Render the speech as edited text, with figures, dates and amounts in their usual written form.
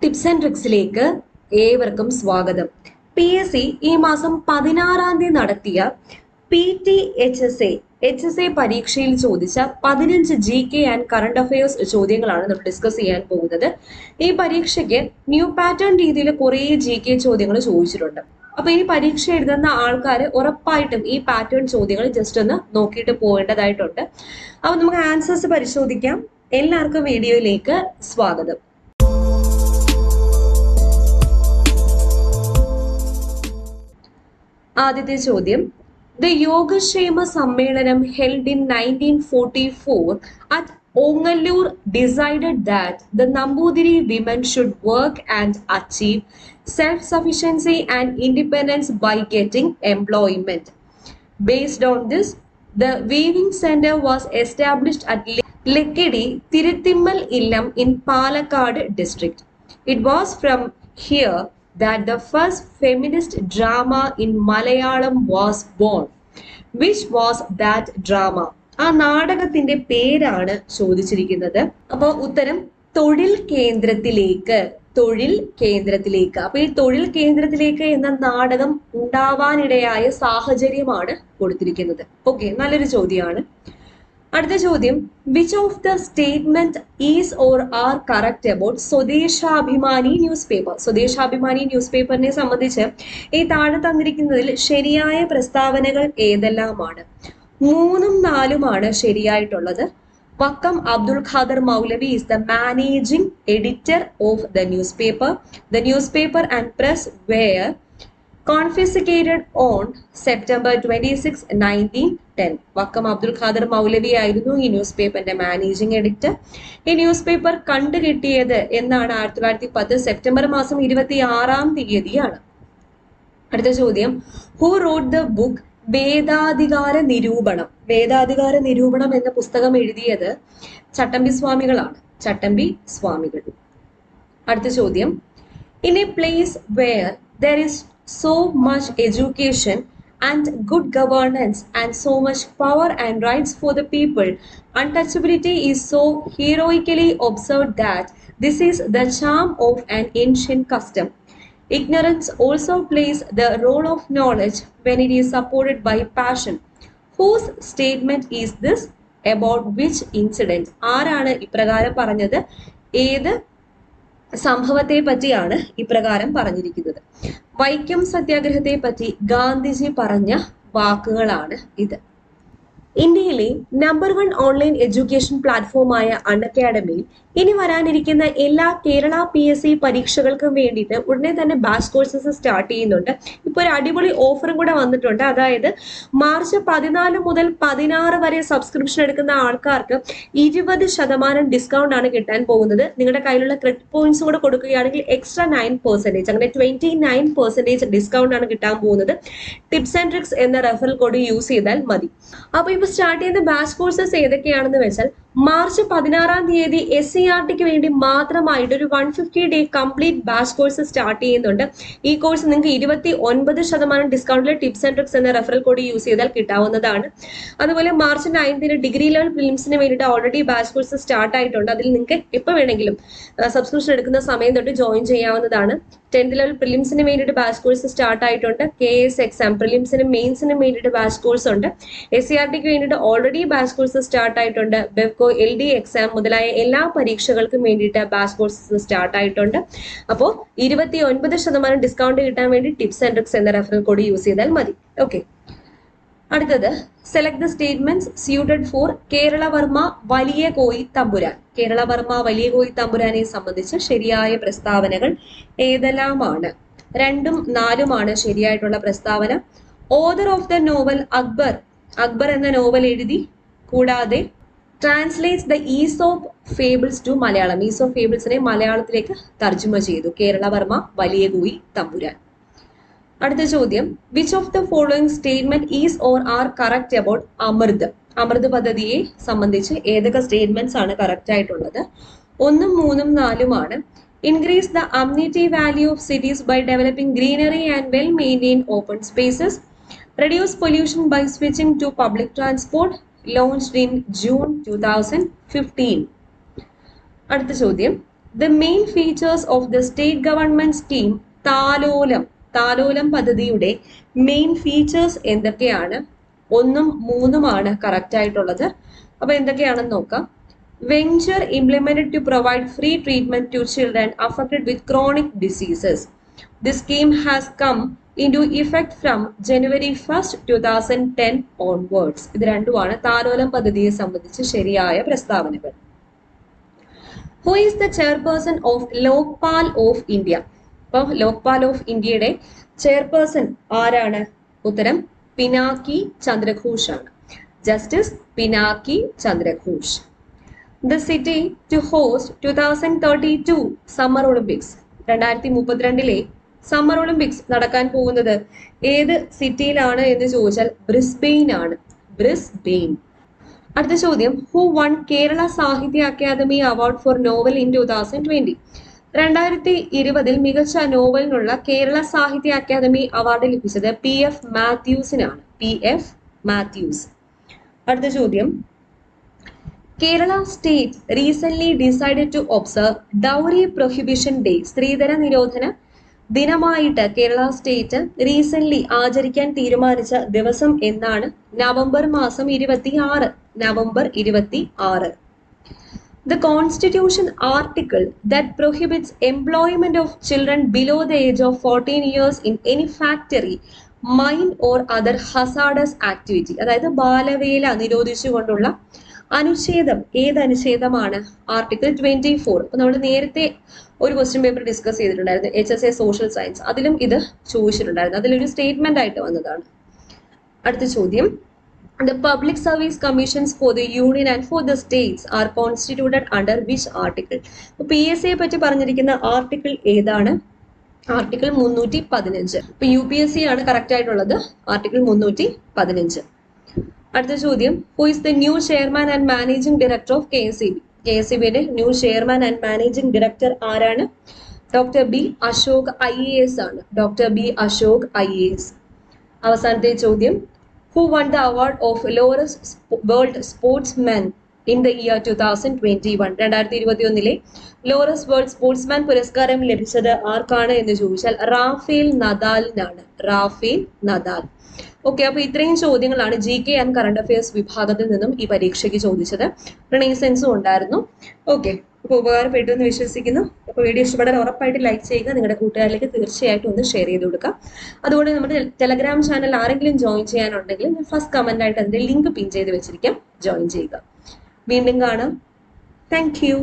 Tips and ട്രിക്സിലേക്ക് ഏവർക്കും സ്വാഗതം. PSC ഈ മാസം 16-ാം തീയതി നടത്തിയ HSA പരീക്ഷയിൽ ചോദിച്ച 15 GK ആൻഡ് കറണ്ട് അഫയേഴ്സ് ചോദ്യങ്ങളാണ് നമ്മൾ ഡിസ്കസ് ചെയ്യാൻ പോകുന്നത്. ഈ പരീക്ഷയ്ക്ക് ന്യൂ പാറ്റേൺ രീതിയിൽ കുറേ GK ചോദ്യങ്ങൾ ചോദിച്ചിട്ടുണ്ട്. അപ്പൊ ഈ പരീക്ഷ എഴുതുന്ന ആൾക്കാർ ഉറപ്പായിട്ടും ഈ പാറ്റേൺ ചോദ്യങ്ങൾ ജസ്റ്റ് ഒന്ന് നോക്കിയിട്ട് പോകേണ്ടതായിട്ടുണ്ട്. അപ്പൊ നമുക്ക് ആൻസേഴ്സ് പരിശോധിക്കാം. എല്ലാവർക്കും വീഡിയോയിലേക്ക് സ്വാഗതം. ആദ്യത്തെ ചോദ്യം, The Yogashema Sammelanam held in 1944 at Ongalur decided that the Nambudiri women should work and achieve self-sufficiency and independence by getting employment. Based on this, the weaving center was established at Lekkedi Tiruthimal Illam in Palakkad district. It was from here that the first feminist drama in Malayalam was born. Which was that drama? ആ നാടകത്തിന്റെ പേരാണ് ചോദിച്ചിരിക്കുന്നത്. അപ്പോൾ ഉത്തരം തൊഴിൽ കേന്ദ്രത്തിലേക്ക്. അപ്പൊ ഈ തൊഴിൽ കേന്ദ്രത്തിലേക്ക് എന്ന നാടകം ഉണ്ടാവാനിടയായ സാഹചര്യമാണ് കൊടുത്തിരിക്കുന്നത്. ഓക്കെ, നല്ലൊരു ചോദ്യമാണ്. അടുത്ത ചോദ്യം, which of the statement is or are correct about Swadeshabhimani newspaper? Swadeshabhimani news പേപ്പറിനെ സംബന്ധിച്ച് ഈ താഴെ തന്നിരിക്കുന്നതിൽ ശരിയായ പ്രസ്താവനകൾ ഏതെല്ലാമാണ്? 3ഉം 4ഉമാണ് ശരിയായിട്ടുള്ളത്. വക്കം അബ്ദുൽ ഖാദർ മൗലവി is the managing editor of the newspaper. The newspaper and press were confiscated on September 26, 1910. Vakkom Abdul Khader മൗലവി ആയിരുന്നു ഈ ന്യൂസ് പേപ്പറിന്റെ മാനേജിംഗ് എഡിറ്റർ. ഈ ന്യൂസ് പേപ്പർ കണ്ടുകിട്ടിയത് എന്നാണ് 1910 സെപ്റ്റംബർ മാസം 26-ാം തീയതിയാണ്. അടുത്ത ചോദ്യം, ഹു റോട്ട് ദ ബുക്ക് വേദാധികാര നിരൂപണം? വേദാധികാര നിരൂപണം എന്ന പുസ്തകം എഴുതിയത് ചട്ടമ്പി സ്വാമികളാണ്. അടുത്ത ചോദ്യം, in A place where there is so much education and good governance and so much power and rights for the people, untouchability is so heroically observed that this is the charm of an ancient custom. Ignorance also plays the role of knowledge when it is supported by passion. Whose statement is this? About which incident? ആരാണ് ഇപ്രകാരം പറഞ്ഞത്? ഏത് സംഭവത്തെ പറ്റിയാണ് ഇപ്രകാരം പറഞ്ഞിരിക്കുന്നത്? വൈക്കം സത്യാഗ്രഹത്തെ പറ്റി ഗാന്ധിജി പറഞ്ഞ വാക്കുകളാണ് ഇത്. ഇന്ത്യയിലെ നമ്പർ 1 ഓൺലൈൻ എഡ്യൂക്കേഷൻ പ്ലാറ്റ്ഫോമായ അൺഅക്കാഡമിയിൽ ഇനി വരാനിരിക്കുന്ന എല്ലാ കേരള PSC പരീക്ഷകൾക്കും വേണ്ടിയിട്ട് ഉടനെ തന്നെ ബാച്ച് കോഴ്സസ് സ്റ്റാർട്ട് ചെയ്യുന്നുണ്ട്. ഇപ്പോൾ ഒരു അടിപൊളി ഓഫറും കൂടെ വന്നിട്ടുണ്ട്. അതായത് മാർച്ച് 14 മുതൽ 16 വരെ സബ്സ്ക്രിപ്ഷൻ എടുക്കുന്ന ആൾക്കാർക്ക് 20% ഡിസ്കൗണ്ട് ആണ് കിട്ടാൻ പോകുന്നത്. നിങ്ങളുടെ കയ്യിലുള്ള ക്രെഡിറ്റ് പോയിന്റ്സ് കൂടെ കൊടുക്കുകയാണെങ്കിൽ എക്സ്ട്രാ 9%, അങ്ങനെ 29% ഡിസ്കൗണ്ട് ആണ് കിട്ടാൻ പോകുന്നത്. ടിപ്സ് ആൻഡ് ട്രിക്സ് എന്ന റെഫറൽ കോഡ് യൂസ് ചെയ്താൽ മതി. അപ്പൊ ഇപ്പൊ സ്റ്റാർട്ട് ചെയ്യുന്ന ബാച്ച് കോഴ്സസ് ഏതൊക്കെയാണെന്ന് വെച്ചാൽ, മാർച്ച് 16-ാം തീയതി SCRTക്ക് വേണ്ടി മാത്രമായിട്ട് ഒരു 150 day complete batch course start ചെയ്യുന്നുണ്ട്. ഈ കോഴ്സ് നിങ്ങൾക്ക് 29% ഡിസ്കൗണ്ടിൽ ടിപ്സ് ആൻഡ് ട്രിക്സ് എന്ന റെഫറൽ കോഡ് യൂസ് ചെയ്താൽ കിട്ടാവുന്നതാണ്. അതുപോലെ മാർച്ച് 9-ന് ഡിഗ്രി ലെവൽ പ്രിലിംസിന് വേണ്ടിയിട്ട് ഓൾറെഡി ബാച്ച് കോഴ്സ് സ്റ്റാർട്ട് ആയിട്ടുണ്ട്. അതിൽ നിങ്ങൾക്ക് എപ്പോൾ വേണമെങ്കിലും സബ്സ്ക്രിപ്ഷൻ എടുക്കുന്ന സമയം തൊട്ട് ജോയിൻ ചെയ്യാവുന്നതാണ്. 10th ലെവൽ പ്രിലിംസിന് വേണ്ടിയിട്ട് ബാച്ച് കോഴ്സ് സ്റ്റാർട്ട് ആയിട്ടുണ്ട്. KS എക്സാം പ്രിലിംസിനും മെയിൻസിനും വേണ്ടിയിട്ട് ബാച്ച് കോഴ്സ് ഉണ്ട്. SCRTക്ക് വേണ്ടിയിട്ട് ഓൾറെഡി ബാച്ച് കോഴ്സ് സ്റ്റാർട്ട് ആയിട്ടുണ്ട്. LD എക്സാം മുതലായ എല്ലാ പരീക്ഷകൾക്കും വേണ്ടിയിട്ട് ബാച്ച് കോഴ്സസ് സ്റ്റാർട്ട് ആയിട്ടുണ്ട്. അപ്പോൾ 29% ഡിസ്കൗണ്ട് കിട്ടാൻ വേണ്ടി ടിപ്സ് ആൻഡ് ട്രിക്സ് എന്ന റെഫറൽ കോഡ് യൂസ് ചെയ്താൽ മതി. ഓക്കെ, അടുത്തത്, select the statements suited four Kerala Varma വലിയ കോയി തമ്പുരാൻ. കേരള വർമ്മ വലിയ കോയി തമ്പുരാനെ സംബന്ധിച്ച് ശരിയായ പ്രസ്താവനകൾ ഏതെല്ലാമാണ്? 2ഉം 4ഉമാണ് ശരിയായിട്ടുള്ള പ്രസ്താവന. Author of the novel Akbar എന്ന നോവൽ എഴുതി. കൂടാതെ translates the Aesop fables to Malayalam. Aesop ഫേബിൾസിനെ മലയാളത്തിലേക്ക് തർജ്ജമ ചെയ്തു കേരള വർമ്മ വലിയ കോയി തമ്പുരാൻ. അടുത്ത ചോദ്യം, which of the following statement is or are correct about Amrut പദ്ധതിയെ സംബന്ധിച്ച് ഏതൊക്കെ സ്റ്റേറ്റ്മെന്റ്സ് ആണ് കറക്റ്റ് ആയിട്ടുള്ളത്? 1ഉം 3ഉം 4ഉമാണ്. Increase the amenity value of cities by developing greenery and well maintained open spaces. Reduce pollution by switching to public transport. launched in June 2015. അടുത്ത ചോദ്യം, The main features of the state government scheme താലോലം പദ്ധതിയുടെ main features എന്തൊക്കെയാണ്? 1ഉം 3ഉമാണ് correct ആയിട്ടുള്ളത്. അപ്പൊ എന്തൊക്കെയാണെന്ന് നോക്കാം. Venture implemented to provide free treatment to children affected with chronic diseases. The scheme has come into effect from January 1st, 2010 onwards. ഇത് രണ്ടുമാണ് താലോലം പദ്ധതിയെ സംബന്ധിച്ച് ശരിയായ പ്രസ്താവനകൾ. Who is the chairperson of Lokpal of India? അപ്പോൾ ലോക്പാൽ ഓഫ് ഇന്ത്യയുടെ chairperson ആരാണ്? ഉത്തരം പിനാക്കി ചന്ദ്രഘോഷ് ആണ്. Justice Pinaki Chandraghosh. The city to host 2032 summer Olympics. 2032 summer Olympics നടക്കാൻ പോകുന്നത് ഏത് സിറ്റിയിലാണ് എന്ന് ചോദിച്ചാൽ ബ്രിസ്ബെയിൻ ആണ്. ബ്രിസ്ബെയിൻ. അടുത്ത ചോദ്യം, who won Kerala Sahitya Akademi award for novel in 2020? 2020 മികച്ച നോവലിനുള്ള കേരള സാഹിത്യ അക്കാദമി അവാർഡ് ലഭിച്ചത് PF മാത്യൂസിനാണ്. PF മാത്യൂസ്. അടുത്ത ചോദ്യം, Kerala state recent decided to observe dowry prohibition day. സ്ത്രീധന നിരോധന ദിനമായിട്ട് കേരള സ്റ്റേറ്റ് റീസെന്റ് ആചരിക്കാൻ തീരുമാനിച്ച ദിവസം എന്നാണ്? നവംബർ മാസം 26. November 26. The Constitution article that prohibits employment of children below the age of 14 years in any factory, mine or other hazardous activity. അതായത് ബാലവേല നിരോധിച്ചുകൊണ്ടുള്ള അനുച്ഛേദം ഏത് അനുച്ഛേദമാണ്? ആർട്ടിക്കിൾ 24. അപ്പൊ നമ്മൾ നേരത്തെ ഒരു ക്വസ്റ്റ്യൻ പേപ്പർ ഡിസ്കസ് ചെയ്തിട്ടുണ്ടായിരുന്നു, HSA സോഷ്യൽ സയൻസ്. അതിലും ഇത് ചോദിച്ചിട്ടുണ്ടായിരുന്നു. അതിലൊരു സ്റ്റേറ്റ്മെന്റ് ആയിട്ട് വന്നതാണ്. അടുത്ത ചോദ്യം, The public service commissions for the union and for the states are constituted under which article? PSA പറ്റി പറഞ്ഞിരിക്കുന്ന ആർട്ടിക്കിൾ ഏതാണ്? ആർട്ടിക്കിൾ 315. ഇപ്പൊ UPSC ആണ് കറക്റ്റ് ആയിട്ടുള്ളത്. ആർട്ടിക്കിൾ 315. അടുത്ത ചോദ്യം, who is the new chairman and managing director of KSEB? KSEBയുടെ new chairman and managing director ആരാണ്? ഡോക്ടർ ബി അശോക് IAS ആണ്. Doctor B Ashok IAS. അവസാനത്തെ ചോദ്യം, who won the award of Lawrence World Sportsman in the year 2021? 2021 Laureus world sportsman പുരസ്കാരം ലഭിച്ചത് ആർക്കാണ് എന്ന് ചോദിച്ചാൽ റാഫേൽ നദാലിനാണ്. Rafael Nadal. ഓക്കെ, അപ്പൊ ഇത്രയും ചോദ്യങ്ങളാണ് GK ആൻഡ് കറണ്ട് അഫയേഴ്സ് വിഭാഗത്തിൽ നിന്നും ഈ പരീക്ഷയ്ക്ക് ചോദിച്ചത്. റിനൈസൻസും ഉണ്ടായിരുന്നു. ഓക്കെ, അപ്പോൾ ഉപകാരപ്പെട്ടു എന്ന് വിശ്വസിക്കുന്നു. അപ്പോൾ വീഡിയോ ഇഷ്ടപ്പെടാൻ ഉറപ്പായിട്ട് ലൈക്ക് ചെയ്യുക. നിങ്ങളുടെ കൂട്ടുകാരിലേക്ക് തീർച്ചയായിട്ടും ഒന്ന് ഷെയർ ചെയ്ത് കൊടുക്കുക. അതുകൊണ്ട് നമ്മുടെ ടെലഗ്രാം ചാനൽ ആരെങ്കിലും ജോയിൻ ചെയ്യാനുണ്ടെങ്കിൽ ഞാൻ ഫസ്റ്റ് കമന്റ് ആയിട്ട് അതിന്റെ ലിങ്ക് പിൻ ചെയ്ത് വെച്ചിരിക്കാം, ജോയിൻ ചെയ്യുക. വീണ്ടും കാണാം. Thank you.